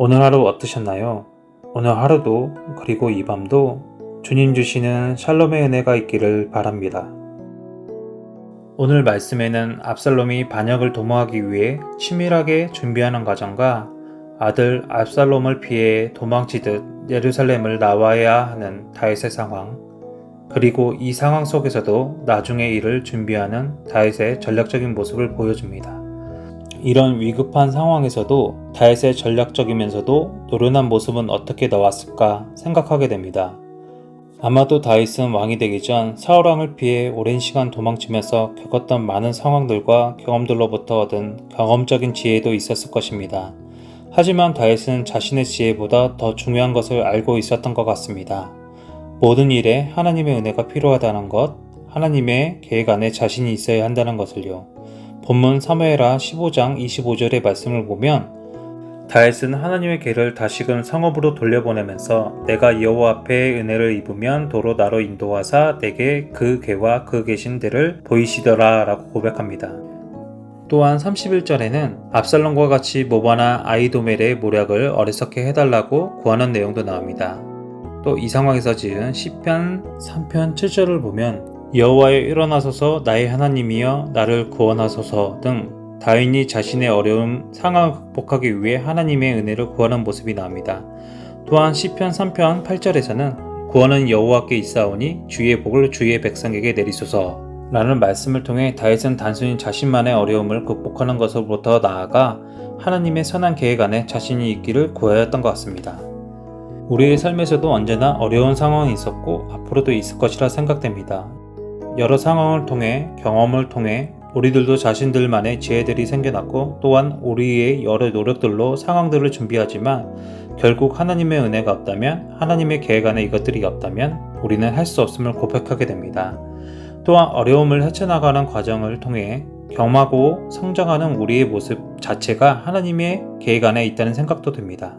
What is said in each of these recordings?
오늘 하루 어떠셨나요? 오늘 하루도 그리고 이 밤도 주님 주시는 샬롬의 은혜가 있기를 바랍니다. 오늘 말씀에는 압살롬이 반역을 도모하기 위해 치밀하게 준비하는 과정과 아들 압살롬을 피해 도망치듯 예루살렘을 나와야 하는 다윗의 상황, 그리고 이 상황 속에서도 나중의 일을 준비하는 다윗의 전략적인 모습을 보여줍니다. 이런 위급한 상황에서도 다윗의 전략적이면서도 노련한 모습은 어떻게 나왔을까 생각하게 됩니다. 아마도 다윗은 왕이 되기 전 사울왕을 피해 오랜 시간 도망치면서 겪었던 많은 상황들과 경험들로부터 얻은 경험적인 지혜도 있었을 것입니다. 하지만 다윗은 자신의 지혜보다 더 중요한 것을 알고 있었던 것 같습니다. 모든 일에 하나님의 은혜가 필요하다는 것, 하나님의 계획 안에 자신이 있어야 한다는 것을요. 본문 사무엘하 15장 25절의 말씀을 보면 다윗은 하나님의 계를 다시금 성읍으로 돌려보내면서 내가 여호와 앞에 은혜를 입으면 도로 나로 인도하사 내게 그 계와 그 계신 데를 보이시더라 라고 고백합니다. 또한 31절에는 압살롬과 같이 모바나 아이도멜의 모략을 어리석게 해달라고 구하는 내용도 나옵니다. 또 이 상황에서 지은 시편 3편 7절을 보면 여호와여 일어나소서 나의 하나님이여 나를 구원하소서 등 다윗이 자신의 어려운 상황을 극복하기 위해 하나님의 은혜를 구하는 모습이 나옵니다. 또한 시편 3편 8절에서는 구원은 여호와께 있사오니 주의 복을 주의 백성에게 내리소서 라는 말씀을 통해 다윗은 단순히 자신만의 어려움을 극복하는 것으로부터 나아가 하나님의 선한 계획 안에 자신이 있기를 구하였던 것 같습니다. 우리의 삶에서도 언제나 어려운 상황이 있었고 앞으로도 있을 것이라 생각됩니다. 여러 상황을 통해 경험을 통해 우리들도 자신들만의 지혜들이 생겨났고 또한 우리의 여러 노력들로 상황들을 준비하지만 결국 하나님의 은혜가 없다면 하나님의 계획 안에 이것들이 없다면 우리는 할 수 없음을 고백하게 됩니다. 또한 어려움을 헤쳐나가는 과정을 통해 경험하고 성장하는 우리의 모습 자체가 하나님의 계획 안에 있다는 생각도 듭니다.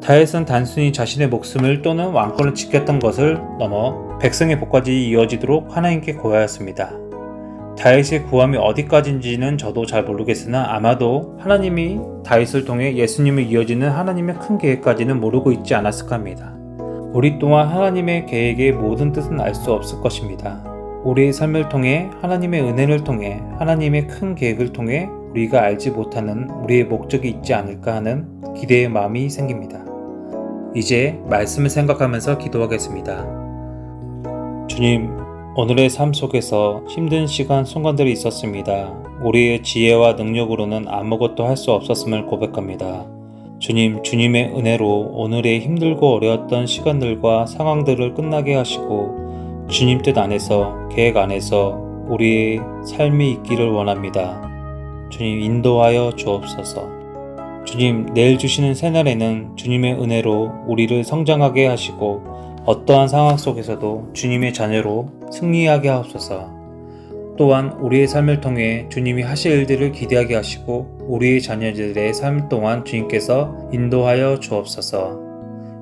다윗은 단순히 자신의 목숨을 또는 왕권을 지켰던 것을 넘어 백성의 복까지 이어지도록 하나님께 구하였습니다. 다윗의 구함이 어디까지인지는 저도 잘 모르겠으나 아마도 하나님이 다윗을 통해 예수님을 이어지는 하나님의 큰 계획까지는 모르고 있지 않았을까 합니다. 우리 또한 하나님의 계획의 모든 뜻은 알 수 없을 것입니다. 우리의 삶을 통해 하나님의 은혜를 통해 하나님의 큰 계획을 통해 우리가 알지 못하는 우리의 목적이 있지 않을까 하는 기대의 마음이 생깁니다. 이제 말씀을 생각하면서 기도하겠습니다. 주님, 오늘의 삶 속에서 힘든 시간 순간들이 있었습니다. 우리의 지혜와 능력으로는 아무것도 할 수 없었음을 고백합니다. 주님, 주님의 은혜로 오늘의 힘들고 어려웠던 시간들과 상황들을 끝나게 하시고 주님 뜻 안에서 계획 안에서 우리의 삶이 있기를 원합니다. 주님 인도하여 주옵소서. 주님, 내일 주시는 새날에는 주님의 은혜로 우리를 성장하게 하시고 어떠한 상황 속에서도 주님의 자녀로 승리하게 하옵소서. 또한 우리의 삶을 통해 주님이 하실 일들을 기대하게 하시고 우리의 자녀들의 삶 동안 주님께서 인도하여 주옵소서.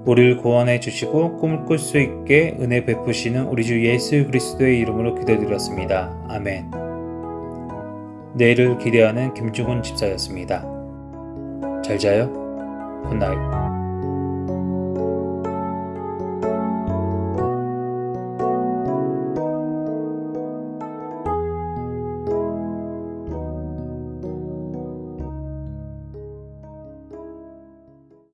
우리를 구원해 주시고 꿈을 꿀 수 있게 은혜 베푸시는 우리 주 예수 그리스도의 이름으로 기도드렸습니다. 아멘. 내일을 기대하는 김중훈 집사였습니다. 잘 자요. 굿나잇.